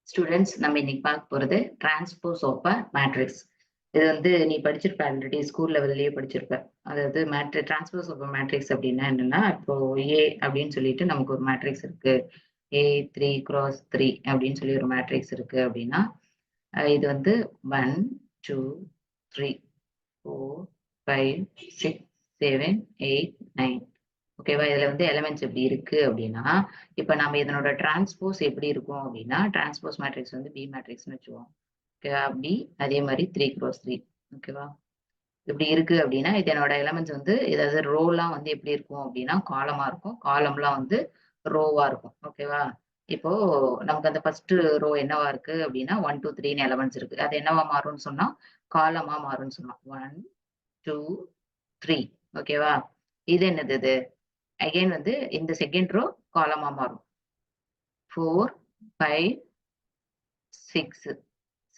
Students நம்ம இன்னைக்கு பார்க்க போறது டிரான்ஸ்போஸ் ஆஃப் அ மேட்ரிக்ஸ். இது வந்து நீ படிச்சிருப்ப, ஆல்ரெடி ஸ்கூல் லெவல்லயே படிச்சிருப்ப. அதாவது டிரான்ஸ்போஸ் ஆஃப் மேட்ரிக்ஸ் அப்படின்னா என்னன்னா, இப்போ ஏ அப்படின்னு சொல்லிட்டு நமக்கு ஒரு மேட்ரிக்ஸ் இருக்கு. A3 cross 3 அப்படின்னு சொல்லி ஒரு மேட்ரிக்ஸ் இருக்கு அப்படின்னா, இது வந்து 1 2 3 4 5 6 7 8 9. ஓகேவா? இதுல வந்து எலிமெண்ட்ஸ் எப்படி இருக்கு அப்படின்னா, இப்ப நம்ம இதனோட டிரான்ஸ்போஸ் எப்படி இருக்கும் அப்படின்னா, டிரான்ஸ்போஸ் மேட்ரிக்ஸ் வந்து பி மேட்ரிக்ஸ்னு வச்சுக்குவோம். ஓகேவா? பி அதே மாதிரி 3 cross 3. ஓகேவா? இப்படி இருக்கு அப்படின்னா, இதனோட எலிமெண்ட்ஸ் வந்து ஏதாவது ரோலாம் வந்து எப்படி இருக்கும் அப்படின்னா, காலமா இருக்கும். காலம்லாம் வந்து ரோவா இருக்கும். ஓகேவா? இப்போ நமக்கு அந்த ஃபர்ஸ்ட் ரோ என்னவா இருக்கு அப்படின்னா 1 2 3 எலிமெண்ட்ஸ் இருக்கு. அது என்னவா மாறும்னு சொன்னா, காலமா மாறும்னு சொன்னோம். 1 2 3. ஓகேவா? இது என்னது இது? அகைன் வந்து இந்த செகண்ட் ரோ காலமா மாறும். 4 5 6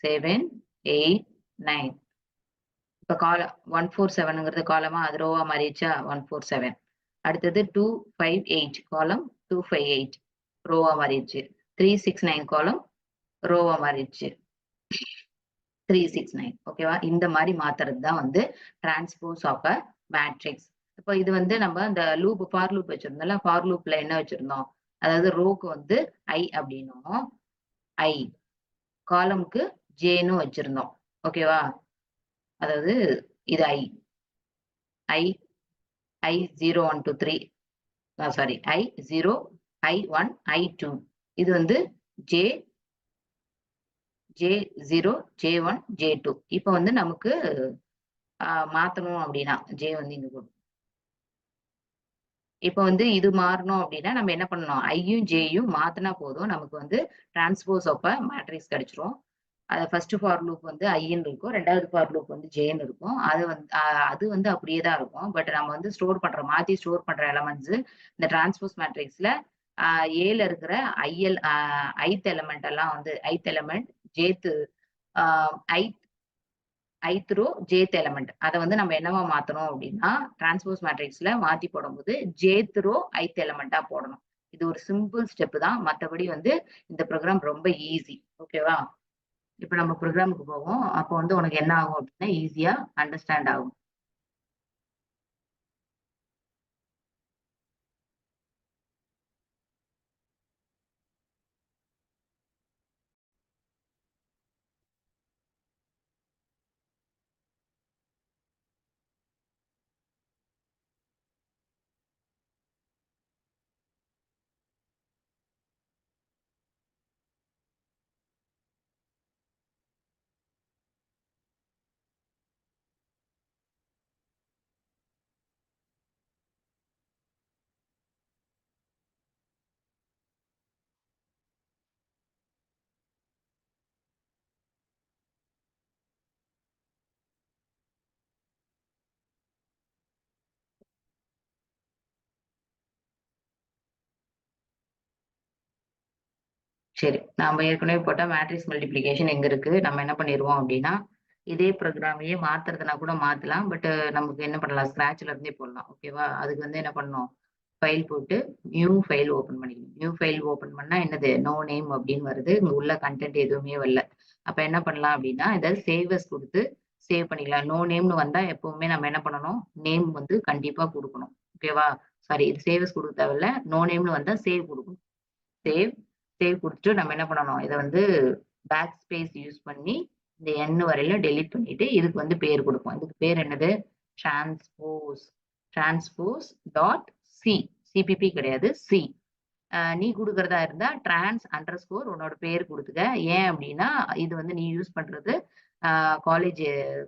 7 8 9. இப்ப காலம் 147ங்கிறது காலமா அது ரோவா மாறிடுச்சா? 147. அடுத்தது 2 5 8 காலம் 258 ரோவா மாறிடுச்சு. 369 காலம் ரோவா மாறிடுச்சு. 369. ஓகேவா? இந்த மாதிரி மாத்துறது தான் வந்து டிரான்ஸ்போஸ் ஆஃப் அ மேட்ரிக்ஸ். இப்போ இது வந்து நம்ம அந்த லூப் ஃபார் லூப் வச்சிருந்தோம்ல, ஃபார் லூப்ல என்ன வச்சிருந்தோம்? அதாவது ரோக்கு வந்து ஐ அப்படின்னும், ஐ காலம்க்கு ஜேன்னு வச்சிருந்தோம். ஓகேவா? அதாவது இது ஐ ஐ ஐ 0 1 2 3 சாரி I0 I1 I2. இது வந்து ஜே J0 J1 J2. இப்போ வந்து நமக்கு மாத்தணும் அப்படின்னா ஜே வந்து இங்க போடும். இப்போ வந்து இது மாறணும் அப்படின்னா நம்ம என்ன பண்ணணும்? ஐயும் ஜேயும் மாத்தினா போதும், நமக்கு வந்து டிரான்ஸ்போஸ் ஆஃப் அ மேட்ரிக்ஸ் கிடைச்சிரும். அது ஃபர்ஸ்ட் ஃபார் லூப் வந்து ஐன்னு இருக்கும். 2வது ஃபார் லூப் வந்து ஜேன்னு இருக்கும். அது வந்து அப்படியே தான் இருக்கும். பட் நம்ம வந்து மாத்தி ஸ்டோர் பண்ற எலிமெண்ட்ஸ் இந்த டிரான்ஸ்போஸ் மேட்ரிக்ஸ்ல ஏல இருக்கிற ஐத் எலிமெண்ட் எல்லாம் வந்து ஐத் எலிமெண்ட் ஜேத் ஐத் ஐத் ரோ ஜேத் எலிமெண்ட் அதை வந்து நம்ம என்னவா மாத்தணும் அப்படின்னா, டிரான்ஸ்போஸ் மேட்ரிக்ஸ்ல மாத்தி போடும்போது ஜேத் ரோ ஐத் எலிமெண்டா போடணும். இது ஒரு சிம்பிள் ஸ்டெப் தான். மத்தபடி வந்து இந்த ப்ரோக்ராம் ரொம்ப ஈஸி. ஓகேவா? இப்ப நம்ம ப்ரோக்ராமுக்கு போவோம். அப்போ வந்து உனக்கு என்ன ஆகும் அப்படின்னா, ஈஸியா அண்டர்ஸ்டாண்ட் ஆகும். சரி, நாம ஏற்கனவே போட்ட மேட்ரிக்ஸ் மல்டிப்ளிகேஷன் எங்க இருக்கு? நம்ம என்ன பண்ணிருவோம் அப்படின்னா, இதே ப்ரோக்ராமையே மாத்துறதுனா கூட மாத்தலாம். பட் நமக்கு என்ன பண்ணலாம்? ஸ்க்ராட்ச்ல இருந்தே போடலாம். ஓகேவா? அதுக்கு வந்து என்ன பண்ணணும்? ஃபைல் போட்டு நியூ ஃபைல் ஓப்பன் பண்ணிக்கணும். நியூ ஃபைல் ஓப்பன் பண்ணா என்னது? நோ நேம் அப்படின்னு வருது. இங்க உள்ள கன்டென்ட் எதுவுமே வரல. அப்ப என்ன பண்ணலாம் அப்படின்னா, ஏதாவது சேவ் அஸ் குடுத்து சேவ் பண்ணிக்கலாம். நோ நேம்னு வந்தா எப்பவுமே நம்ம என்ன பண்ணணும்? நேம் வந்து கண்டிப்பா குடுக்கணும். ஓகேவா? சாரி, இது சேவ் அஸ் குடுக்க தேவையில்ல. நோ நேம்னு வந்தா சேவ் குடுக்கணும். சேவ் சேவ் குடுத்துட்டு நம்ம என்ன பண்ணணும்? இத வந்து பேக் ஸ்பேஸ் யூஸ் பண்ணி இந்த என் வரையில டெலீட் பண்ணிட்டு இதுக்கு வந்து பேர் குடுப்போம். இதுக்கு பேர் என்னது? Transpose transpose dot C. CPP கிடையாது, சி. நீ குடுக்கிறதா இருந்தா டிரான்ஸ் அண்டர் ஸ்கோர் உன்னோட பேர் குடுத்துக்க. ஏன் அப்படின்னா, இது வந்து நீ யூஸ் பண்றது காலேஜ்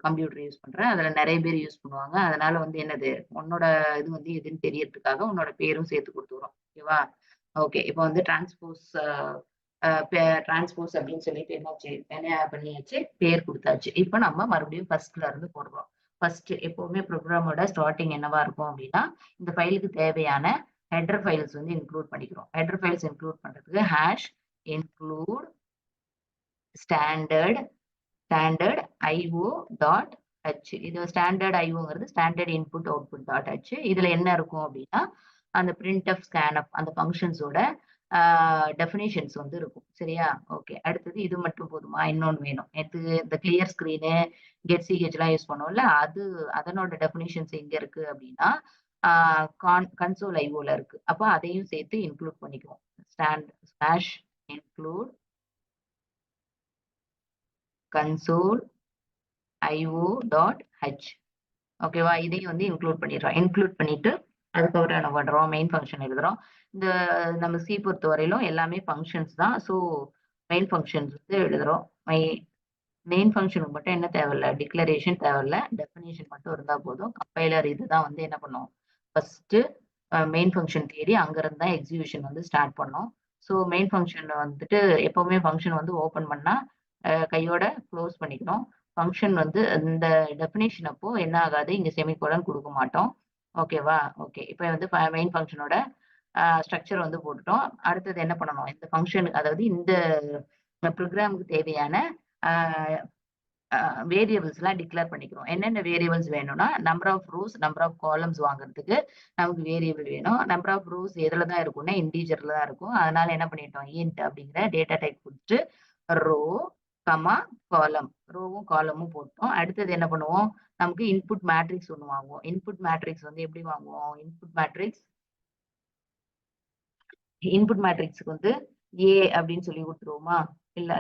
கம்ப்யூட்டர் யூஸ் பண்ற. அதுல நெறைய பேர் யூஸ் பண்ணுவாங்க. அதனால வந்து என்னது? உன்னோட இது வந்து எதுன்னு தெரியறதுக்காக உன்னோட பேரும் சேர்த்து குடுத்துக்கிறோம். ஓகேவா? ஓகே. இப்போ வந்து டிரான்ஸ்போஸ் அப்படின்னு சொல்லிட்டு என்னாச்சு? என்ன பண்ணியாச்சு? பேர் குடுத்தாச்சு. இப்ப நம்ம மறுபடியும் ஃபர்ஸ்ட்ல இருந்து போடுறோம். ஃபர்ஸ்ட் எப்பவுமே ப்ரோகிராமோட ஸ்டார்ட்டிங் என்னவா இருக்கும் அப்படின்னா, இந்த ஃபைலுக்கு தேவையான ஹெடர் ஃபைல்ஸ் வந்து இன்க்ளூட் பண்ணிக்கிறோம். ஹெடர் ஃபைல்ஸ் இன்க்ளூட் பண்றதுக்கு hash include standard standard IO dot H. இது ஸ்டாண்டர்ட் ஐஓங்கிறது standard input output dot H. இதுல என்ன இருக்கும் அப்படின்னா, அந்த பிரிண்ட் ஆஃப் ஸ்கேன் அப் அந்த ஃபங்க்ஷன்ஸோட டெஃபினிஷன்ஸ் வந்து இருக்கும். சரியா? ஓகே. அடுத்தது இது மட்டும் போதுமா? இன்னொன்னு வேணும். இந்த கிளியர் ஸ்கிரீனு, கெட் சிஹெச்லாம் யூஸ் பண்ணுவோம்ல, அதனோட டெஃபினிஷன்ஸ் எங்க இருக்கு அப்டின்னா, ஆ கன்சோல் ஐஓல இருக்கு. அப்ப அதையும் சேர்த்து இன்க்ளூட் பண்ணிக்குவோம். Slash include console io.h. ஓகேவா? இதையும் வந்து இன்க்ளூட் பண்ணிடுறோம். இன்க்ளூட் பண்ணிட்டு, அதுக்கப்புறம் என்ன பண்றோம்? மெயின் ஃபங்ஷன் எழுதுறோம். இந்த நம்ம சி பொறுத்தவரையிலும் எல்லாமே ஃபங்ஷன்ஸ் தான். ஸோ மெயின் ஃபங்ஷன்ஸ் வந்து எழுதுறோம். மெயின் ஃபங்ஷனுக்கு மட்டும் என்ன தேவையில்ல? டிக்ளரேஷன் தேவையில்ல. டெஃபினிஷன் மட்டும் இருந்தா போதும். கம்பைலர் இதுதான் வந்து என்ன பண்ணும்? ஃபர்ஸ்ட்டு மெயின் ஃபங்ஷன் தேடி அங்கிருந்து தான் எக்ஸிகியூஷன் வந்து ஸ்டார்ட் பண்ணும். ஸோ மெயின் ஃபங்ஷன் வந்துட்டு எப்பவுமே ஃபங்ஷன் வந்து ஓப்பன் பண்ணா கையோட க்ளோஸ் பண்ணிக்கணும். ஃபங்ஷன் வந்து இந்த டெஃபினிஷன் அப்போ என்ன ஆகாது? இங்க செமிகோலன் குடுக்க மாட்டோம். ஓகேவா? ஓகே. இப்ப வந்து மெயின் ஃபங்ஷனோட ஸ்ட்ரக்சர் வந்து போட்டுட்டோம். அடுத்தது என்ன பண்ணணும்? இந்த ஃபங்ஷன் அதாவது இந்த ப்ரோகிராமுக்கு தேவையான ஆ வேரியபிள்ஸ்லாம் டிக்ளேர் பண்ணிக்கிறோம். என்னென்ன வேரியபிள்ஸ் வேணும்னா, number of rows, number of columns வாங்குறதுக்கு நமக்கு வேரியபிள் வேணும். நம்பர் ஆஃப் ரோஸ் எதுல தான் இருக்கும்னா, இன்டிஜர்ல தான் இருக்கும். அதனால என்ன பண்ணிட்டோம்? இன்ட் அப்படிங்கிற டேட்டா டைப் குடுத்துட்டு, ரோ, கமா, காலம். ரோவும், காலமும் போட்டோம். அடுத்தது என்ன பண்ணுவோம்? நமக்கு இன்புட் மேட்ரிக்ஸ் ஒண்ணு வாங்குவோம். இன்புட் மேட்ரிக்ஸ் வந்து எப்படி வாங்குவோம்? இன்புட் மேட்ரிக்ஸ்க்கு வந்து ஏ அப்படின்னு சொல்லி குடுத்துருவோமா? இல்ல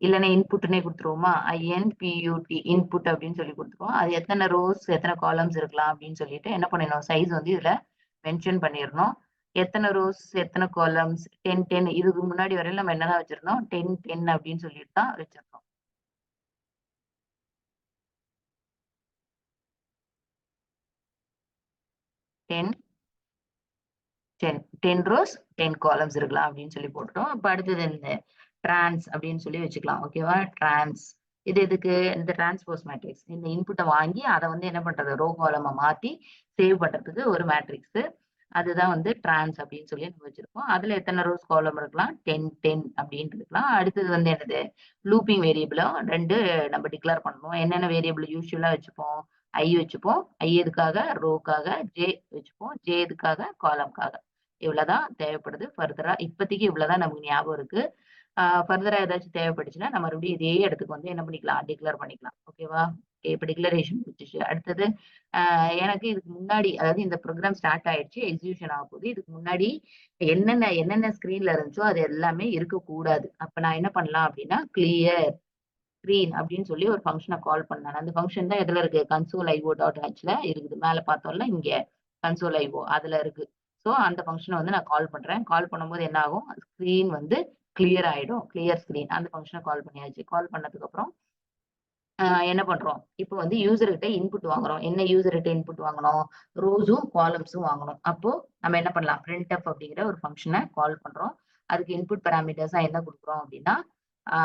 இல்லன்னா இன்புட்னே குடுத்துருவோமா? INPUT இன்புட் அப்படின்னு சொல்லி குடுத்துருவோம். அது எத்தன ரோஸ், எத்தன காலம்ஸ் இருக்கலாம் அப்படின்னு சொல்லிட்டு என்ன பண்ணிடணும்? சைஸ் வந்து இதுல மென்ஷன் பண்ணிறணும். எத்தன ரோஸ், எத்தன காலம்ஸ் 10, 10 இதுக்கு முன்னாடி வரையில நம்ம என்னதான் வச்சிருந்தோம்? 10, 10 அப்படின்னு சொல்லிட்டு தான் வச்சிருந்தோம். 10, 10 10 ரோஸ், 10 காலம்ஸ் இருக்கலாம் அப்படின்னு சொல்லி போட்டுட்டோம். அப்ப அடுத்தது இந்த டிரான்ஸ் அப்படின்னு சொல்லி வச்சுக்கலாம். ஓகேவா? டிரான்ஸ். இது எதுக்கு? இந்த டிரான்ஸ்போஸ் மேட்ரிக்ஸ். இந்த இன்புட்ட வாங்கி அத வந்து என்ன பண்றது? ரோ காலமா மாத்தி சேவ் பண்றதுக்கு ஒரு மேட்ரிக்ஸ். அதுதான் வந்து டிரான்ஸ் அப்படின்னு சொல்லி நம்ம வச்சிருக்கோம். அதுல எத்தனை ரோஸ் காலம் இருக்கலாம்? 10, 10 அப்படின்னு இருக்கலாம். அடுத்தது வந்து என்னது? லூப்பிங் வேரியபிளும் 2 நம்ம டிக்ளேர் பண்ணணும். என்னென்ன வேரியபிள் யூசுவலா வச்சுப்போம்? ஐ வச்சுப்போம். ஐ எதுக்காக? ரோக்காக. ஜே வச்சுப்போம். ஜே எதுக்காக? காலம்க்காக. இவ்வளவுதான் தேவைப்படுது. ஃபர்தரா இப்போதைக்கு இவ்வளவுதான் நமக்கு ஞாபகம் இருக்கு. ஃபர்தரா ஏதாச்சும் தேவைப்பட்டுச்சுன்னா நம்ம மறுபடியும் இதே இடத்துக்கு வந்து என்ன பண்ணிக்கலாம்? டிக்ளேர் பண்ணிக்கலாம். ஓகேவா? இப்ப டிக்ளரேஷன் முடிச்சுச்சு. அடுத்தது எனக்கு இதுக்கு முன்னாடி அதாவது இந்த ப்ரோகிராம் ஸ்டார்ட் ஆயிடுச்சு. எக்ஸிகியூஷன் ஆகப்போகுது. இதுக்கு முன்னாடி என்னென்ன ஸ்க்ரீன்ல இருந்துச்சோ அது எல்லாமே இருக்கக்கூடாது. அப்ப நான் என்ன பண்ணலாம் அப்படின்னா, கிளியர் ஸ்க்ரீன் அப்படின்னு சொல்லி ஒரு ஃபங்ஷன கால் பண்ணேன். அந்த ஃபங்ஷன் தான் எதுல இருக்கு? கன்சோல் ஐஓ டாட் ஹெச்ல இருக்குது. மேல பார்த்தோம்ல இங்க கன்சோல் ஐஓ அதுல இருக்கு. ஸோ அந்த ஃபங்ஷன வந்து நான் கால் பண்றேன். கால் பண்ணும்போது என்ன ஆகும்? ஸ்க்ரீன் வந்து கிளியர் ஆயிடும். கிளியர் ஸ்க்ரீன் அந்த ஃபங்ஷன கால் பண்ணியாச்சு. கால் பண்ணதுக்கு அப்புறம் என்ன பண்றோம்? இப்போ வந்து யூசர் கிட்ட இன்புட் வாங்குறோம். என்ன யூசர் கிட்ட இன்புட் வாங்கணும்? ரோஸும், காலம்ஸும் வாங்கணும். அப்போ நம்ம என்ன பண்ணலாம்? printf அப்படிங்கிற ஒரு ஃபங்ஷன கால் பண்றோம். அதுக்கு இன்புட் பாராமீட்டர்ஸா என்ன குடுக்குறோம் அப்படின்னா, ah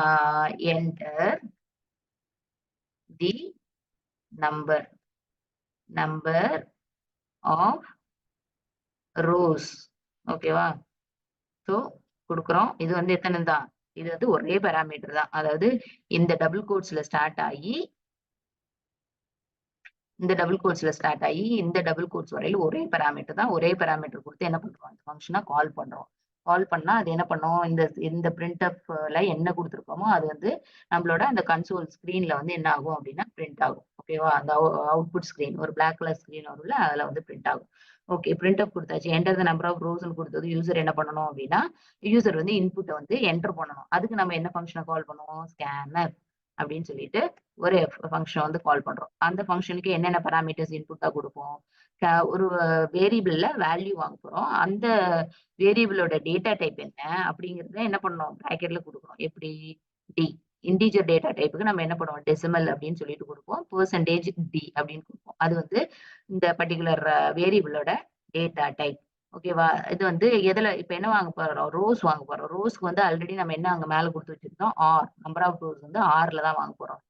enter the number number of rows. ஓகேவா? ஸோ குடுக்குறோம். இது வந்து எத்தன தான்? இது வந்து ஒரே பாராமீட்டர் தான். அதாவது இந்த டபுள் கோட்ஸ்ல ஸ்டார்ட் ஆயி இந்த டபுள் கோட்ஸ்ல ஸ்டார்ட் ஆயி, இந்த டபுள் கோட்ஸ் வரையில ஒரே பாராமீட்டர் தான். ஒரே பாராமீட்டர் குடுத்து என்ன பண்றோம்? அந்த ஃபங்ஷன கால் பண்றோம். கால் பண்ணா அது என்ன பண்ணும்? இந்த printfல என்ன குடுத்துருக்கோமோ, அது வந்து நம்மளோட அந்த கன்சோல் ஸ்க்ரீன்ல வந்து என்ன ஆகும் அப்டின்னா, பிரிண்ட் ஆகும். ஓகேவா? அந்த அவுட்புட் ஸ்க்ரீன் ஒரு பிளாக் கலர் ஸ்க்ரீன் வரும்ல, அதுல வந்து பிரிண்ட் ஆகும். ஓகே. printf குடுத்தாச்சு. என்டர் த நம்பர் ஆஃப் ரோஸ்ன்னு குடுத்தது யூசர் என்ன பண்ணணும் அப்டின்னா, யூசர் வந்து இன்புட்ட வந்து என்டர் பண்ணணும். அதுக்கு நம்ம என்ன ஃபங்ஷன கால் பண்ணுவோம்? ஸ்கேனர் அப்டின்னு சொல்லிட்டு ஒரு ஃபங்ஷன் வந்து கால் பண்றோம். அந்த ஃபங்ஷனுக்கு என்னென்ன பாராமீட்டர்ஸ் இன்புட்டா குடுப்போம்? ஒரு வேரியபிள்ல வேல்யூ வாங்க போறோம். அந்த வேரியபிளோட டேட்டா டைப் என்ன அப்படிங்கிறத என்ன பண்ணணும்? பிராக்கெட்ல குடுக்குறோம். எப்படி? டி. இன்டிஜர் டேட்டா டைப்புக்கு நம்ம என்ன பண்ணுவோம்? டெசிமல் அப்படின்னு சொல்லிட்டு குடுப்போம். பெர்சன்டேஜ் டி அப்படின்னு குடுப்போம். அது வந்து இந்த பர்ட்டிகுலர் வேரியபிளோட டேட்டா டைப். ஓகேவா? இது வந்து எதுல இப்ப என்ன வாங்க போறோம்? ரோஸ் வாங்க போறோம். ரோஸ்க்கு வந்து ஆல்ரெடி நம்ம என்ன அங்க மேல குடுத்து வச்சிருக்கோம்? நம்பர் ஆஃப் ரோஸ் வந்து ல தான் வாங்க போறோம்.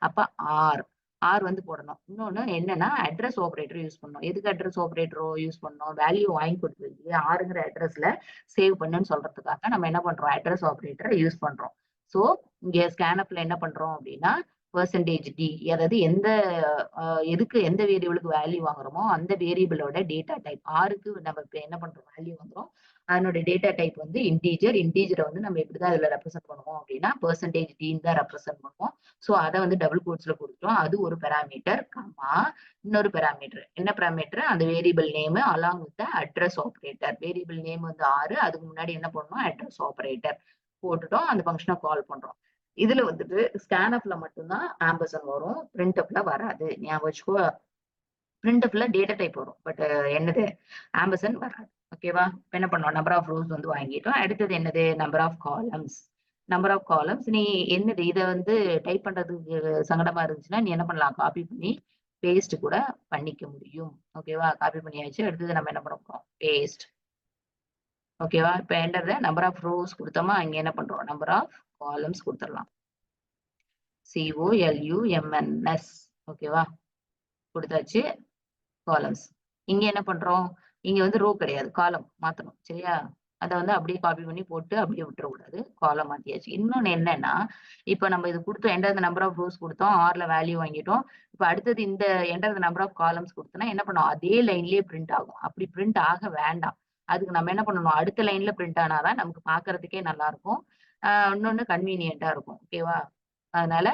அப்ப ஆர் ஆர் வந்து போடணும். இன்னொன்னு என்னன்னா அட்ரஸ் ஆப்பரேட்டர் யூஸ் பண்ணணும். எதுக்கு அட்ரஸ் ஆப்பரேட்டரோ யூஸ் பண்ணணும்? வேல்யூ வாங்கி கொடுத்து ஆறுங்கிற அட்ரஸ்ல சேவ் பண்ணுன்னு சொல்றதுக்காக நம்ம என்ன பண்றோம்? அட்ரஸ் ஆப்பரேட்டரை யூஸ் பண்றோம். சோ இங்க ஸ்கேனப்ல என்ன பண்றோம் அப்படின்னா பெர்சன்டேஜ் டி அதாவது எதுக்கு எந்த வேரியபிளுக்கு வேல்யூ வாங்குறோமோ அந்த வேரியபிளோட டேட்டா டைப் ஆருக்கு நம்ம இப்ப என்ன பண்றோம்? வேல்யூ வாங்குறோம். அதனுடைய டேட்டா டைப் வந்து இன்டீஜரை வந்து நம்ம எப்படிதான் இதுல ரெப்ரசென்ட் பண்ணுவோம் அப்படின்னா பெர்சன்டேஜ் டீன் தான் ரெப்ரசென்ட் பண்ணுவோம். ஸோ அதை வந்து டபுள் கோட்ஸ்ல கொடுத்துட்டோம். அது ஒரு பெராமீட்டர் கமா இன்னொரு பெராமீட்டர். என்ன பெராமீட்டர்? அந்த variable name along with address operator. Variable name வந்து 6, அதுக்கு முன்னாடி என்ன பண்ணணும்? அட்ரஸ் ஆபரேட்டர் போட்டுட்டோம். அந்த ஃபங்க்ஷனை கால் பண்றோம். இதுல வந்துட்டு ஸ்கேன்எஃப்ல மட்டும்தான் ஆம்பர்சன் வரும், பிரிண்ட்எஃப்ல வராது. ஞாபகம் வச்சுக்கோ. பிரிண்ட்எஃப்ல டேட்டா டைப் வரும், பட் என்னது ஆம்பர்சன் வராது. ஓகேவா? என்ன பண்ணோம்? நம்பர் ஆஃப் ரோஸ் வந்து வாங்கிட்டோம். அடுத்தது என்னது? Number of columns. Number of columns நீ என்னது இதை வந்து டைப் பண்றதுக்கு சங்கடமா இருந்துச்சுன்னா நீ என்ன பண்ணலாம்? காப்பி பண்ணி பேஸ்ட் கூட பண்ணிக்க முடியும். ஓகேவா? காப்பி பண்ணியாச்சு. அடுத்தது நம்ம என்ன பண்ண போறோம்? பேஸ்ட். ஓகேவா? இப்ப என்டர் நம்பர் ஆஃப் ரோஸ் கொடுத்தோமா, அங்க என்ன பண்றோம்? நம்பர் ஆஃப் காலம்ஸ் கொடுத்துடலாம். COLUMNS. ஓகேவா? கொடுத்தாச்சு. காலம்ஸ். இங்க என்ன பண்றோம்? இங்க வந்து ரோ கிடையாது, காலம் மாத்தணும். சரியா? அதை வந்து அப்படியே காப்பி பண்ணி போட்டு அப்படியே விட்டுறக்கூடாது. காலம் மாத்தியாச்சு. இன்னொன்னு என்னன்னா, இப்ப நம்ம இது கொடுத்தோம், enter the number of rows கொடுத்தோம், ஆர்ல வேல்யூ வாங்கிட்டோம். இப்ப அடுத்தது இந்த enter the number of columns கொடுத்தோம்னா என்ன பண்ணும்? அதே லைன்லயே பிரிண்ட் ஆகும். அப்படி பிரிண்ட் ஆக வேண்டாம். அதுக்கு நம்ம என்ன பண்ணணும்? அடுத்த லைன்ல பிரிண்ட் ஆனாதான் நமக்கு பாக்குறதுக்கே நல்லா இருக்கும். இன்னொன்னு கன்வீனியன்ட்டா இருக்கும். ஓகேவா? அதனால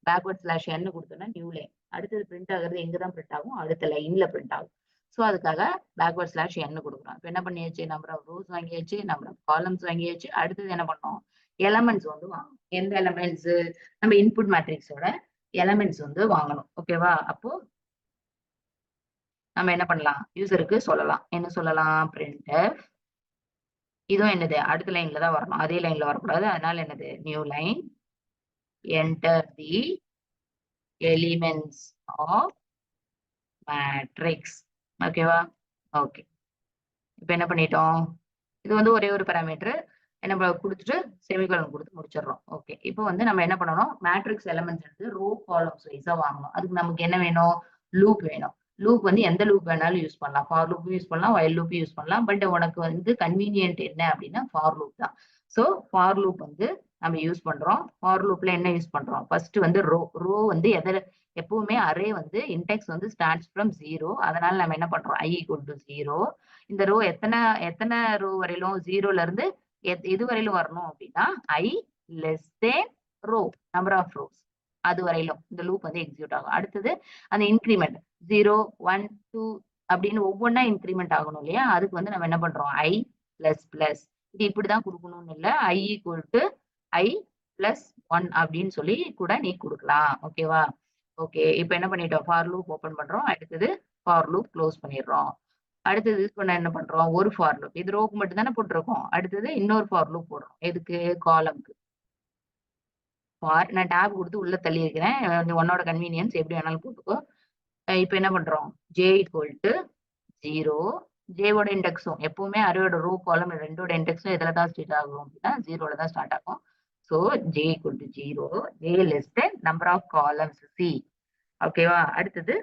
பேக்வர்ட் ஸ்லாஷ் n கொடுத்தோம்னா நியூ லைன். அடுத்தது பிரிண்ட் ஆகுறது எங்கதான் பிரிண்ட் ஆகும்? அடுத்த லைன்ல பிரிண்ட் ஆகும். ஸோ அதுக்காக பேக்வர்ட் ஸ்லாஷ் n கொடுக்குறோம். இப்போ என்ன பண்ணியாச்சு? நம்பர் ஆஃப் ரோஸ் வாங்கியாச்சு, நம்பர் ஆஃப் காலம்ஸ் வாங்கியாச்சு. அடுத்தது என்ன பண்ணோம்? எலமெண்ட்ஸ் வந்து வாங்கணும். எந்த எலமெண்ட்ஸ்? நம்ம இன்புட் மேட்ரிக்ஸோட எலமெண்ட்ஸ் வந்து வாங்கணும். ஓகேவா? அப்போ நம்ம என்ன பண்ணலாம்? யூசருக்கு சொல்லலாம். என்ன சொல்லலாம்? printf. இதுவும் என்னது? அடுத்த லைன்ல தான் வரணும், அதே லைன்ல வரக்கூடாது. அதனால என்னது? New line, enter the elements of matrix. ஓகேவா? ஓகே. இப்ப என்ன பண்ணிட்டோம்? இது வந்து ஒரே ஒரு பாராமீட்டர் நம்ம கொடுத்துட்டு செமிகோலன் கொடுத்து முடிச்சிடுறோம். ஓகே. இப்போ வந்து நம்ம என்ன பண்ணணும்? மேட்ரிக்ஸ் எலிமெண்ட்ஸ் எடுத்து ரோ காலம்ஸ் வைஸா வாங்கணும். அதுக்கு நமக்கு என்ன வேணும்? லூப் வேணும். லூப் வந்து எந்த லூப் வேணாலும் யூஸ் பண்ணலாம். ஃபார் லூப் யூஸ் பண்ணலாம், வைல் லூப் யூஸ் பண்ணலாம். பட் உனக்கு வந்து கன்வீனியன்ட் என்ன அப்படின்னா ஃபார் லூப் தான். ஸோ ஃபார் லூப் வந்து நம்ம யூஸ் பண்றோம். ஃபார் லூப்ல என்ன யூஸ் பண்றோம்? ஃபர்ஸ்ட் வந்து ரோ வந்து எப்பவுமே அரே வந்து இன்டெக்ஸ் வந்து ஸ்டார்ட்ஸ் ஃப்ரம் 0. அதனால நம்ம என்ன பண்றோம்? i = 0. இந்த ரோ எத்தனை எத்தனை ரோ வரையிலும் 0ல இருந்து எது வரையிலும் வரணும் அப்படின்னா i less than row, number of rows, அது வரையிலும் இந்த லூப் வந்து எக்ஸிக்யூட் ஆகும். அடுத்தது அந்த இன்கிரிமெண்ட் 0, 1, 2 அப்படின்னு ஒவ்வொன்றா இன்கிரிமெண்ட் ஆகணும் இல்லையா? அதுக்கு வந்து நம்ம என்ன பண்றோம்? i plus plus. இது இப்படிதான் கொடுக்கணும்னு இல்லை, i = i பிளஸ் 1 அப்படின்னு சொல்லி கூட நீ கொடுக்கலாம். ஓகேவா? ஓகே. இப்போ என்ன பண்ணிட்டோம்? ஃபார் லூப் ஓபன் பண்றோம். அடுத்தது ஃபார் லூப் க்ளோஸ் பண்ணிடுறோம். அடுத்தது யூஸ் பண்ண என்ன பண்றோம்? ஒரு ஃபார் லூப். இது ரோக்கு மட்டும் தானே போட்டிருக்கோம். அடுத்தது இன்னொரு ஃபார் லூப் போடுறோம். எதுக்கு? காலம்க்கு. ஃபார் நான் டேப் கொடுத்து உள்ள தள்ளி இருக்கிறேன். உன்னோட கன்வீனியன்ஸ் எப்படி வேணாலும் போட்டுக்கோ. இப்போ என்ன பண்றோம்? j = 0. ஜேவோட இண்டெக்ஸும் எப்பவுமே அரேயோட ரோ காலம் ரெண்டோட இண்டெக்ஸும் எதுல தான் ஸ்டார்ட் ஆகும் அப்படின்னா 0ல தான் ஸ்டார்ட் ஆகும். So j = 0, j less than number of columns c. ஓகேவா? அடுத்தது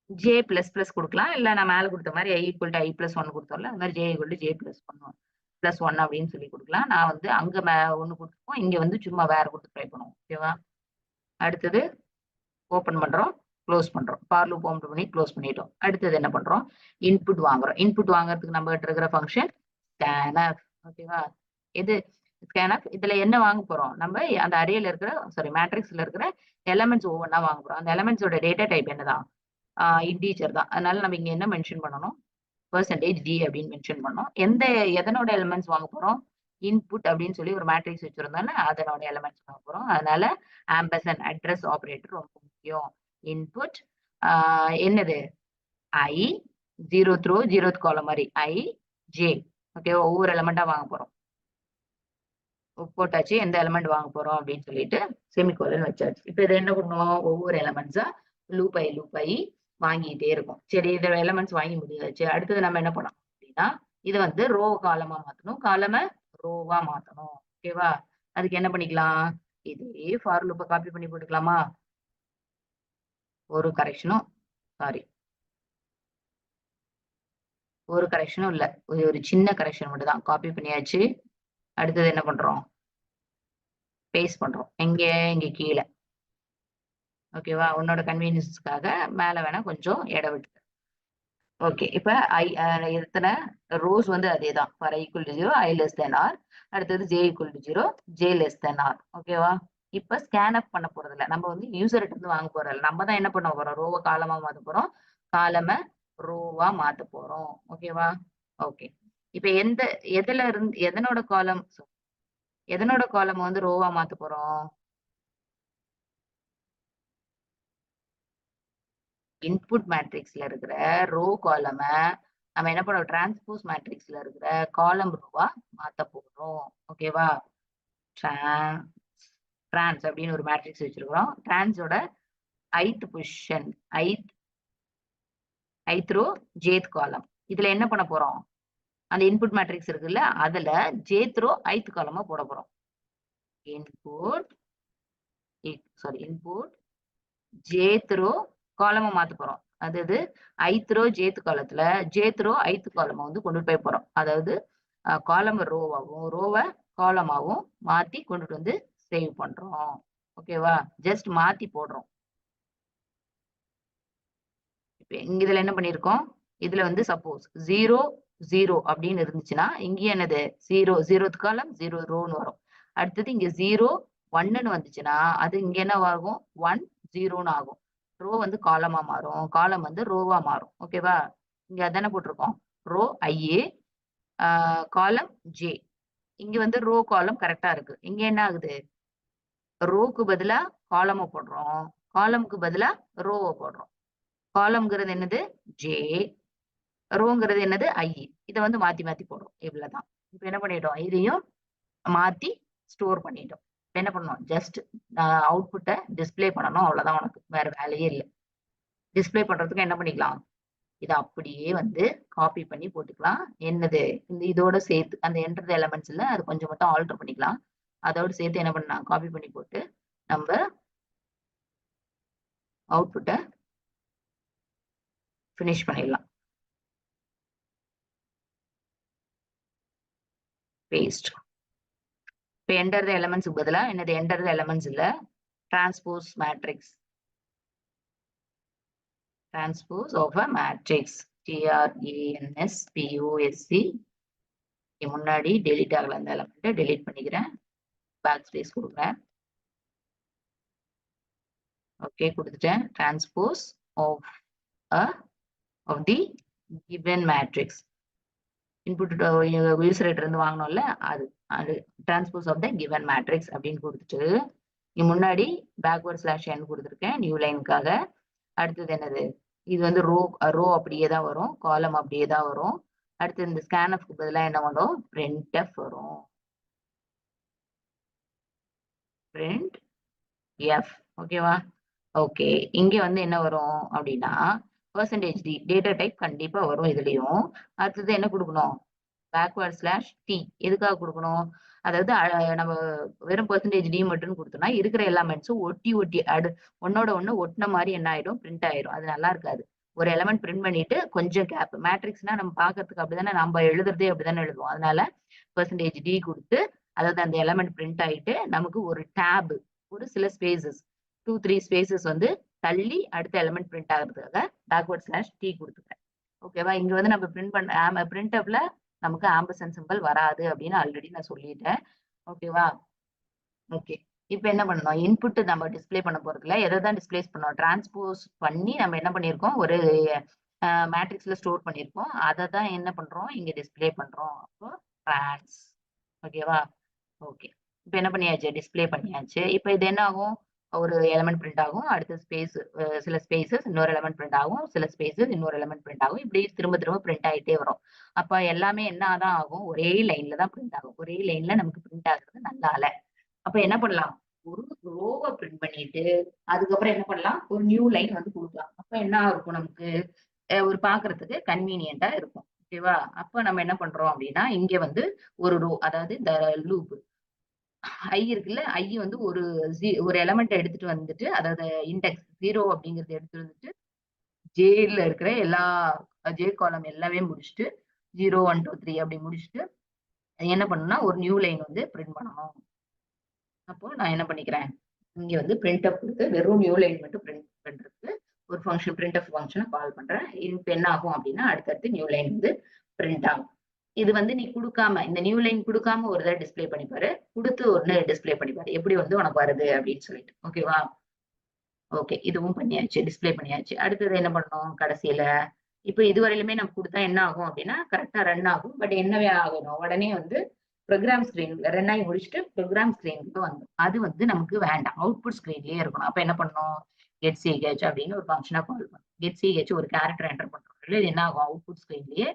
j பிளஸ் பிளஸ் கொடுக்கலாம். இல்ல நான் மேல கொடுத்த மாதிரி i = i + 1 கொடுத்தோம்ல, அது மாதிரி j = j + 1 அப்படின்னு சொல்லி கொடுக்கலாம். நான் வந்து அங்க 1 கொடுத்துருக்கோம், இங்க வந்து சும்மா வேற கொடுத்து ட்ரை பண்ணுவோம். ஓகேவா? அடுத்தது ஓபன் பண்றோம், க்ளோஸ் பண்றோம். ஃபார் லூப் ஓபன் பண்ணி க்ளோஸ் பண்ணிட்டோம். அடுத்தது என்ன பண்றோம்? இன்புட் வாங்குறோம். இன்புட் வாங்குறதுக்கு நம்ம கிட்ட இருக்கிற ஃபங்க்ஷன் scanf. ஓகேவா? இது scanf. இதுல என்ன வாங்க போறோம்? நம்ம அந்த அரேல இருக்கிற மேட்ரிக்ஸ்ல இருக்கிற எலிமெண்ட்ஸ் ஒவ்வொன்றா வாங்க போறோம். அந்த எலிமெண்ட்ஸோட டேட்டா டைப் என்னதான்? இன்டீஜர் தான். அதனால நம்ம இங்க என்ன மென்ஷன் பண்ணணும்? %d அப்படின்னு மென்ஷன் பண்ணோம். எதனோட எலிமெண்ட்ஸ் வாங்க போறோம்? இன்புட் அப்படின்னு சொல்லி ஒரு மேட்ரிக்ஸ் வச்சிருந்தோம்னா அதனோட எலிமெண்ட்ஸ் வாங்க போறோம். அதனால ஆம்பர்சன் அட்ரஸ் ஆபரேட்டர் ரொம்ப முக்கியம். இன்புட் என்னது? i 0th row 0th column மாதிரி i j. ஓகே. ஒவ்வொரு எலிமெண்டா வாங்க போறோம். போட்டாச்சு. எந்த எலிமெண்ட் வாங்க போறோம் அப்படின்னு சொல்லிட்டு செமிகோலன் வச்சாச்சு. இப்ப இதை என்ன பண்ணுவோம்? ஒவ்வொரு எலிமெண்ட்ஸா லூப் ஐ வாங்கிட்டே இருக்கும். சரி, இத எலிமெண்ட்ஸ் வாங்கி முடியாச்சு. அடுத்தது நம்ம என்ன பண்ணணும் அப்படின்னா இதை வந்து ரோ காலமா மாத்தணும், காலம ரோவா மாத்தணும். ஓகேவா? அதுக்கு என்ன பண்ணிக்கலாம்? இதே ஃபார் லூப்பை காப்பி பண்ணி போட்டுக்கலாமா? ஒரு கரெக்ஷனும் ஒரு கரெக்ஷனும் இல்ல, ஒரு சின்ன கரெக்ஷன் மட்டும் தான். காப்பி பண்ணியாச்சு. அடுத்தது என்ன பண்றோம்? பேஸ்ட் பண்றோம். இங்க கீழே. ஓகேவா? உன்னோட கன்வீனியன்ஸ்க்காக மேல வேணா கொஞ்சம் இடம் விட்டு. ஓகே. இப்ப எத்தனை ரோஸ் வந்து அதேதான். For i = 0, i less than r. அடுத்தது j = 0, j less than r. ஓகேவா? இப்ப ஸ்கேன் அப் பண்ண போறது இல்ல. நம்ம வந்து யூசர்கிட்ட இருந்து வாங்க போறோம். நம்ம தான் என்ன பண்ண போறோம்? ரோவ காலமா மாத்த போறோம். காலம ரோவா மாத்த போறோம். ஓகேவா? ஓகே. இப்ப எதனோட காலம் வந்து ரோவா மாத்த போறோம்? இன்புட் மேட்ரிக்ஸ்ல இருக்கிற ரோ காலம நம்ம என்ன பண்ணுவோம்? டிரான்ஸ்போஸ் மேட்ரிக்ஸ்ல இருக்கிற காலம் ரோவா மாத்த போறோம். ஓகேவா? டிரான்ஸ் அப்படின்னு ஒரு மேட்ரிக்ஸ் வச்சிருக்கிறோம். டிரான்ஸோட ஐத் பொசிஷன், ஐத் ரோ, ஜேத் காலம். இதுல என்ன பண்ண போறோம்? அந்த இன்புட் மேட்ரிக்ஸ் இருக்குல்ல, அதுல ஜேத் ரோ, ஐத் காலமா போட போறோம். இன்புட் ஜேத் ரோ காலமா மாத்த போறோம். அதாவது ஐத் ரோ ஜேத் காலத்துல ஜேத் ரோ ஐத் காலமா வந்து கொண்டு போய் போறோம். அதாவது காலம் ரோவாவும் ரோவ காலமாவும் மாத்தி கொண்டுட்டு வந்து சேவ் பண்றோம். ஓகேவா? ஜஸ்ட் மாத்தி போடுறோம். இப்ப இதுல என்ன பண்ணிருக்கோம்? இதுல வந்து சப்போஸ் 0 0 அப்படின்னு இருந்துச்சுன்னா இங்க என்னது 0th காலம் 0 ரோன்னு வரும். அடுத்தது இங்க 0 1ன்னு வந்துச்சுன்னா அது இங்க என்ன ஆகும்? 1 0ன்னு ஆகும். ரோ வந்து காலமா மாறும், காலம் வந்து ரோவா மாறும். ஓகேவா? இங்க அதானே போட்டிருக்கோம். ரோ ஐஏ, காலம் ஜே. இங்க வந்து ரோ காலம் கரெக்டா இருக்கு. இங்க என்ன ஆகுது? ரோக்கு பதிலா காலம போடுறோம், காலமுக்கு பதிலா ரோவை போடுறோம். காலம்ங்கிறது என்னது? ஜே. ரோங்கிறது என்னது? ஐ. இதை வந்து மாத்தி மாத்தி போடுறோம். இவ்வளவுதான். இப்ப என்ன பண்ணிட்டோம்? இதையும் மாத்தி ஸ்டோர் பண்ணிட்டோம். இப்ப என்ன பண்ணணும்? ஜஸ்ட் அவுட்புட்டை டிஸ்பிளே பண்ணணும். அவ்வளவுதான். உனக்கு வேற வேலையே இல்லை. டிஸ்பிளே பண்றதுக்கு என்ன பண்ணிக்கலாம்? இதை அப்படியே வந்து காப்பி பண்ணி போட்டுக்கலாம். என்னது? இதோட சேர்த்து அந்த என்டர் எலமெண்ட்ஸ் இல்ல, அது கொஞ்சம் மட்டும் ஆல்டர் பண்ணிக்கலாம். அதோட சேர்த்து என்ன பண்ணலாம்? காப்பி பண்ணி போட்டு நம்ம அவுட்புட்டை ஃபினிஷ் பண்ணிடலாம். பேஸ்ட். இப்போ என்டர் த எலமெண்ட்ஸ்க்கு பதிலா என்னது? என்டர் த எலமெண்ட்ஸ் இல்ல, transpose matrix. Transpose of a matrix. TRANSPOSC. முன்னாடி டெலிட் ஆகல அந்த எலமெண்ட்டை டெலிட் பண்ணிக்கிறேன். பேக் ஸ்பேஸ் கொடுக்குறேன். ஓகே கொடுத்துட்டேன். Transpose of the given matrix. Input user இருந்து வாங்கணும்ல, அது transpose of the given matrix அப்படின்னு கொடுத்துட்டு முன்னாடி பேக்வர்ட் /n கொடுத்துருக்கேன் நியூ லைனுக்காக. அடுத்தது என்னது? இது வந்து ரோ அப்படியே தான் வரும், காலம் அப்படியே தான் வரும். அடுத்து இந்த ஸ்கேன்எஃப்க்கு பதிலாக என்ன வரும்? printf வரும். printf. ஓகேவா? ஓகே. இங்க வந்து என்ன வரும் அப்படின்னா %d டேட்டா டைப் கண்டிப்பா வரும் இதுலயும். அடுத்தது என்ன கொடுக்கணும்? Backward /t. எதுக்காக கொடுக்கணும்? அதாவது நம்ம வெறும் %d மட்டும் கொடுத்தோம்னா இருக்கிற எலமெண்ட்ஸும் ஒட்டி ஒன்னோட ஒண்ணு ஒட்டின மாதிரி என்ன ஆயிடும்? பிரிண்ட் ஆயிடும். அது நல்லா இருக்காது. ஒரு எலமெண்ட் பிரிண்ட் பண்ணிட்டு கொஞ்சம் கேப். மேட்ரிக்ஸ்னா நம்ம பாக்குறதுக்கு அப்படிதானே, நம்ம எழுதுறதே அப்படிதானே எழுதுவோம். அதனால %d கொடுத்து அதாவது அந்த எலமெண்ட் பிரிண்ட் ஆயிட்டு நமக்கு ஒரு டேப், ஒரு சில ஸ்பேசஸ் 2 3 ஸ்பேசஸ் வந்து தள்ளி அடுத்த எலமெண்ட் பிரிண்ட் ஆகுறதுக்காக பேக்வர்ட் /t கொடுத்துருக்கேன். ஓகேவா? இங்க வந்து நம்ம பிரிண்டப்ல நமக்கு ஆம்பர்சன்ட் சிம்பல் வராது அப்படின்னு ஆல்ரெடி நான் சொல்லிட்டேன். ஓகேவா? ஓகே. இப்ப என்ன பண்ணணும்? இன்புட் நம்ம டிஸ்பிளே பண்ண போறதுல எதை தான் டிஸ்பிளேஸ் பண்ணோம்? டிரான்ஸ்போஸ் பண்ணி நம்ம என்ன பண்ணிருக்கோம்? ஒரு மேட்ரிக்ஸ்ல ஸ்டோர் பண்ணிருக்கோம். அதை தான் என்ன பண்றோம்? இங்க டிஸ்பிளே பண்றோம். அப்போ டிரான்ஸ். ஓகேவா? ஓகே. இப்ப என்ன பண்ணியாச்சு? டிஸ்பிளே பண்ணியாச்சு. இப்ப இது என்ன ஆகும்? ஒரு எலமெண்ட் பிரிண்ட் ஆகும். அடுத்த ஸ்பேஸ் சில ஸ்பேசஸ் இன்னொரு எலமெண்ட் பிரிண்ட் ஆகும். சில ஸ்பேசஸ் இன்னொரு எலமெண்ட் பிரிண்ட் ஆகும். இப்படி திரும்ப திரும்ப பிரிண்ட் ஆயிட்டே வரும். அப்ப எல்லாமே என்னதான் ஆகும்? ஒரே லைன்ல தான் பிரிண்ட் ஆகும். ஒரே லைன்ல நமக்கு பிரிண்ட் ஆகுறது நல்லால. அப்ப என்ன பண்ணலாம்? ஒரு ரோவை பிரிண்ட் பண்ணிட்டு அதுக்கப்புறம் என்ன பண்ணலாம்? ஒரு நியூ லைன் வந்து கொடுக்கலாம். அப்ப என்ன இருக்கும்? நமக்கு ஒரு பாக்குறதுக்கு கன்வீனியன்டா இருக்கும். ஓகேவா? அப்ப நம்ம என்ன பண்றோம் அப்படின்னா இங்க வந்து ஒரு ரோ, அதாவது இந்த லூப் ஐ இருக்குல்ல, ஐ வந்து ஒரு எலமெண்ட் எடுத்துட்டு வந்துட்டு, அதாவது இண்டெக்ஸ் 0 அப்படிங்கறது எடுத்துட்டு வந்துட்டு ஜேல இருக்கிற எல்லா ஜே காலம் எல்லாமே முடிச்சுட்டு 0 1 2 3 அப்படி முடிச்சுட்டு என்ன பண்ணணும்னா ஒரு நியூ லைன் வந்து பிரிண்ட் பண்ணணும். அப்போ நான் என்ன பண்ணிக்கிறேன்? இங்க வந்து printf கொடுத்து வெறும் நியூ லைன் மட்டும் பிரிண்ட் பண்றதுக்கு ஒரு ஃபங்க்ஷன் printf ஃபங்க்ஷனை கால் பண்றேன். இப்போ என்ன ஆகும் அப்படின்னா அடுத்தடுத்து நியூ லைன் வந்து பிரிண்ட் ஆகும். இது வந்து நீ கொடுக்காம இந்த நியூ லைன் கொடுக்காம ஒரு இதை டிஸ்பிளே பண்ணிப்பாரு, கொடுத்து ஒன்னு டிஸ்பிளே பண்ணிப்பாரு, எப்படி வந்து உனக்கு வருது அப்படின்னு சொல்லிட்டு. ஓகேவா? ஓகே, இதுவும் பண்ணியாச்சு, டிஸ்பிளே பண்ணியாச்சு. அடுத்தது என்ன பண்ணணும் கடைசியில? இப்போ இதுவரையிலுமே நம்ம கொடுத்தா என்ன ஆகும் அப்படின்னா கரெக்டா ரன் ஆகும். பட் என்னவே ஆகணும், உடனே வந்து ப்ரோக்ராம் ஸ்கிரீன் ரன் ஆகி முடிச்சுட்டு ப்ரோக்ராம் ஸ்கிரீனுக்கு வந்து அது வந்து நமக்கு வேண்டாம், அவுட்புட் ஸ்கிரீன்லயே இருக்கணும். அப்ப என்ன பண்ணணும், கெட் சிஹெச் அப்படின்னு ஒரு ஃபங்க்ஷனா கால் பண்ணணும். கெட் சிஹெச் ஒரு கேரக்டர் என்டர் பண்றோம், இது என்ன ஆகும், அவுட்புட் ஸ்கிரீன்லயே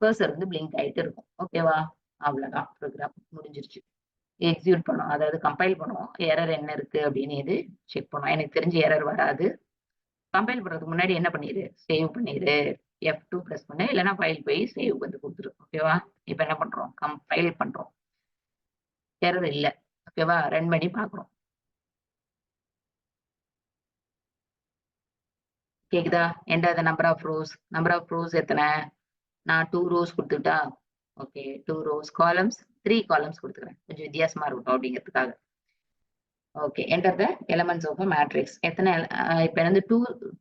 கர்சர் வந்து பிளிங்க் ஆயிட்டு இருக்கும். ஓகேவா? அவ்வளவுதான், ப்ரோக்ராம் முடிஞ்சிருச்சு. எக்ஸிக்யூட் பண்ணும், அதாவது கம்பைல் பண்ணுவோம். எரர் என்ன இருக்கு அப்படின்னு இது செக் பண்ணுவோம். எனக்கு தெரிஞ்சு எரர் வராது. கம்பைல் பண்றதுக்கு முன்னாடி என்ன பண்ணிடு, சேவ் பண்ணிடு, F2 பிரஸ் பண்ணு, இல்லைன்னா ஃபைல் போய் சேவ் வந்து கொடுத்துரு. ஓகேவா? இப்ப என்ன பண்றோம், கம்பைல் பண்றோம், எரர் இல்ல. ஓகேவா? ரன் பண்ணி பாக்குறோம். கேக்குதா? Enter the number of rows. Number of rows எத்தனை? நான் 2 ரோஸ் கொடுத்துட்டா. Okay, 2 rose. காலம்ஸ் 3 காலம்ஸ் கொடுத்துக்கிறேன், கொஞ்சம் வித்தியாசமா இருக்கட்டும் அப்படிங்கிறதுக்காக. Okay, enter the elements of matrix. எத்தனை இப்போ வந்து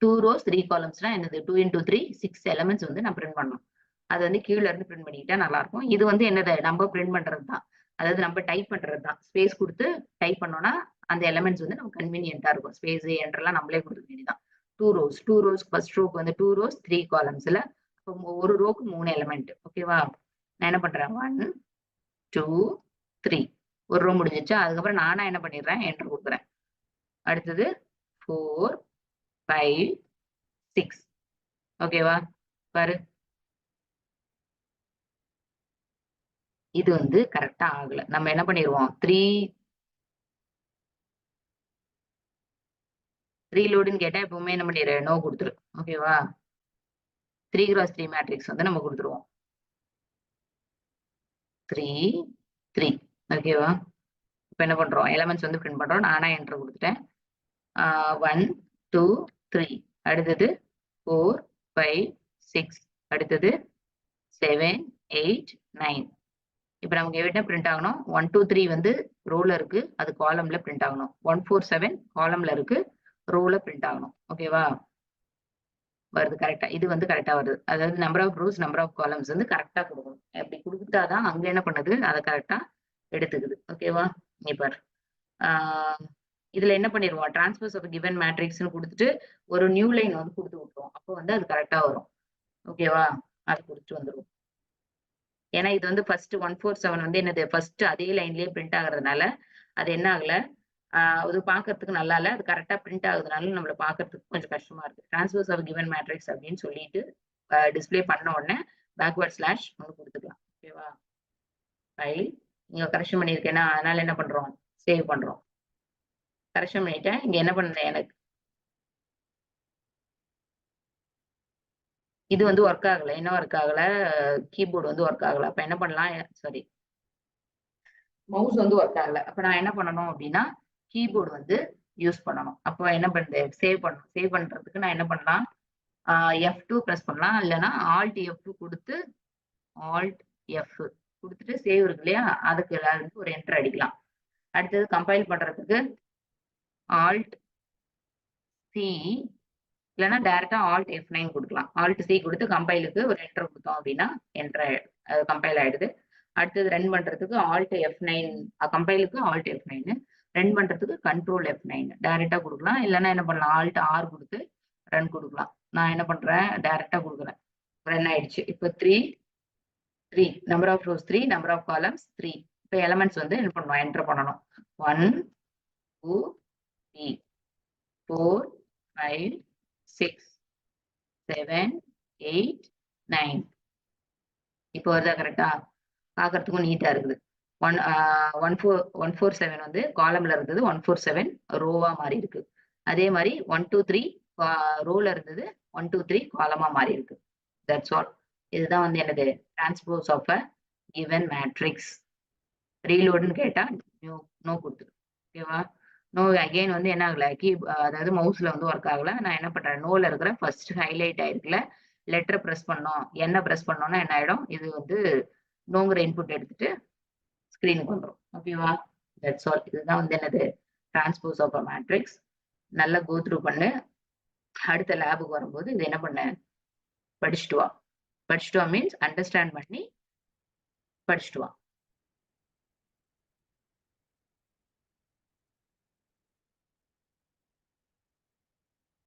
2 ரோஸ் 3 காலம்ஸ்னா என்னது, 2 into 3 6 எலமெண்ட்ஸ் வந்து நான் பிரிண்ட் பண்ணணும். அது வந்து கீழே இருந்து பிரிண்ட் பண்ணிக்கிட்டா நல்லா இருக்கும். இது வந்து என்னது, நம்ம பிரிண்ட் பண்றது தான், அதாவது நம்ம டைப் பண்றது தான். ஸ்பேஸ் கொடுத்து டைப் பண்ணோம்னா அந்த எலமெண்ட்ஸ் வந்து நமக்கு கன்வீனியன்ட்டா இருக்கும். ஸ்பேஸ் என்டர்லாம் நம்மளே கொடுக்க வேண்டியதான். 2 ரோஸ் ஃபர்ஸ்ட் ரோக்கு வந்து 2 ரோஸ் 3 காலம்ஸ்ல ஒரு ரோக்கு 3 எலமெண்ட். ஓகேவா? நான் என்ன பண்றேன், 1 2 3 ஒரு ரோ முடிஞ்சிச்சு. அதுக்கப்புறம் நானா என்ன பண்ணிடுறேன், என்டர் கொடுக்குறேன். அடுத்தது 4 5 6. ஓகேவா? பாரு, இது வந்து கரெக்டா ஆகல. நம்ம என்ன பண்ணிடுவோம், 3 லோடுன்னு கேட்டா எப்பவுமே என்ன பண்ணிடு, நோ கொடுத்துரு. ஓகேவா? 3x3 மேட்ரிக்ஸ் வந்து நம்ம கொடுத்துருவோம். 3 3. ஓகேவா? இப்ப என்ன பண்றோம், எலமெண்ட்ஸ் வந்து பிரிண்ட் பண்றோம். நானா என்டர் கொடுத்துட்டேன். 1 2 3. அடுத்தது 4 5 6. அடுத்தது 7 8 9. இப்ப நமக்கு என்ன பிரிண்ட் ஆகணும், 1 2 3 வந்து ரோல இருக்கு, அது காலம்ல பிரிண்ட் ஆகணும். 1 4 7 காலம்ல இருக்கு, ரோல பிரிண்ட் ஆகணும். ஓகேவா? வருது கரெக்டா, இது வந்து கரெக்டா வருது. அதாவது number of rows number of columns வந்து கரெக்டா கொடுக்கணும். அப்படி கொடுத்தாதான் அங்க என்ன பண்ணுது, அதை கரெக்டா எடுத்துக்குது. ஓகேவா? இங்க பாரு, இதுல என்ன பண்ணிடுவோம், டிரான்ஸ்போஸ் ஆஃப் கிவன் மேட்ரிக்ஸ்னு கொடுத்துட்டு ஒரு நியூ லைன் வந்து கொடுத்து விட்டுருவோம். அப்போ வந்து அது கரெக்டா வரும். ஓகேவா? அது கொடுத்துட்டு வந்துருவோம். ஏன்னா இது வந்து ஃபர்ஸ்ட் 147 வந்து என்னது, ஃபர்ஸ்ட் அதே லைன்லயே பிரிண்ட் ஆகுறதுனால அது என்ன ஆகல, அது பாக்குறதுக்கு நல்லா இல்ல. அது கரெக்டா பிரிண்ட் ஆகுறதுனால நம்மள பாக்குறதுக்கு கொஞ்சம் கஷ்டமா இருக்கு. டிரான்ஸ்போஸ் ஆஃப் கிவன் மேட்ரிக்ஸ் அப்படின்னு சொல்லிட்டு டிஸ்பிளே பண்ண உடனே பேக்வர்ட் ஸ்லாஷ் ஒன்று கொடுத்துக்கலாம். ஓகேவா? ஃபைல் இங்க கரெக்ஷன் பண்ணியிருக்கேன்னா அதனால என்ன பண்றோம், சேவ் பண்றோம். கரெக்ஷன் பண்ணிட்டேன். இங்க என்ன பண்ணேன், எனக்கு இது வந்து ஒர்க் ஆகல. என்ன ஒர்க் ஆகல, கீபோர்டு வந்து ஒர்க் ஆகல. அப்ப என்ன பண்ணலாம், சாரி, மவுஸ் வந்து ஒர்க் ஆகல. அப்ப நான் என்ன பண்ணணும் அப்படின்னா கீபோர்டு வந்து யூஸ் பண்ணணும். அப்போ என்ன பண்ணுது, சேவ் பண்ணணும். சேவ் பண்றதுக்கு நான் என்ன பண்ணலாம், F2 பிரஸ் பண்ணலாம், இல்லைன்னா Alt F2 கொடுத்து Alt F கொடுத்துட்டு சேவ் இருக்கு இல்லையா, அதுக்கு எல்லாருக்கும் ஒரு என்டர் அடிக்கலாம். அடுத்தது கம்பைல் பண்றதுக்கு Alt C இல்லைன்னா டைரக்டா Alt F9 கொடுக்கலாம். Alt C கொடுத்து கம்பைலுக்கு ஒரு என்டர் கொடுத்தோம் அப்படின்னா என்டர் கம்பைல் ஆயிடுது. அடுத்தது ரன் பண்றதுக்கு Alt F9, கம்பைலுக்கு Alt F9, run பண்றதுக்கு Control F9 டைரக்டா கொடுக்கலாம். இல்லைன்னா என்ன பண்ணலாம், Alt R கொடுத்து ரன் கொடுக்கலாம். நான் என்ன பண்றேன், டைரக்டா கொடுக்குறேன், ரன் ஆயிடுச்சு. இப்போ 3 3 number of rows 3 number of columns 3. இப்போ எலமெண்ட்ஸ் வந்து என்ன பண்ணணும், என்டர் பண்ணணும். 1 2 3 4 5 6 7 8 9. இப்போ வருதா கரெக்டா, பாக்குறதுக்கும் நீட்டா இருக்குது. 147 வந்து காலம்ல இருந்தது, 147 ரோவா மாறி இருக்கு. அதே மாதிரி 1 2 3 ரோல இருந்தது, 1 2 3 காலமா மாறி இருக்கு. That's all. இதுதான் வந்து என்னது, transpose of a given matrix. ரீலோடுன்னு கேட்டா நோ கொடுத்துரு. ஓகேவா? நோ அகைன் வந்து என்ன ஆகல, அதாவது மவுஸ்ல வந்து ஒர்க் ஆகல. நான் என்ன பண்றேன், நோல இருக்கிற ஃபர்ஸ்ட் ஹைலைட் ஆயிருக்குல லெட்டர் பிரஸ் பண்ணோம், என்ன பிரஸ் பண்ணோம்னா என்ன ஆயிடும், இது வந்து நோங்கிற இன்புட் எடுத்துட்டு ஸ்கிரீனுக்கு வந்துடும். ஓகேவா? That's all. இதுதான் வந்து என்னது, டிரான்ஸ்போஸ் ஆஃப் அ மேட்ரிக்ஸ். நல்லா கோ த்ரூ பண்ணு. அடுத்த லேபுக்கு வரும்போது இது என்ன பண்ண, படிச்சுட்டு வா. படிச்சுட்டு வா மீன்ஸ் அண்டர்ஸ்டாண்ட் பண்ணி படிச்சுட்டு வா.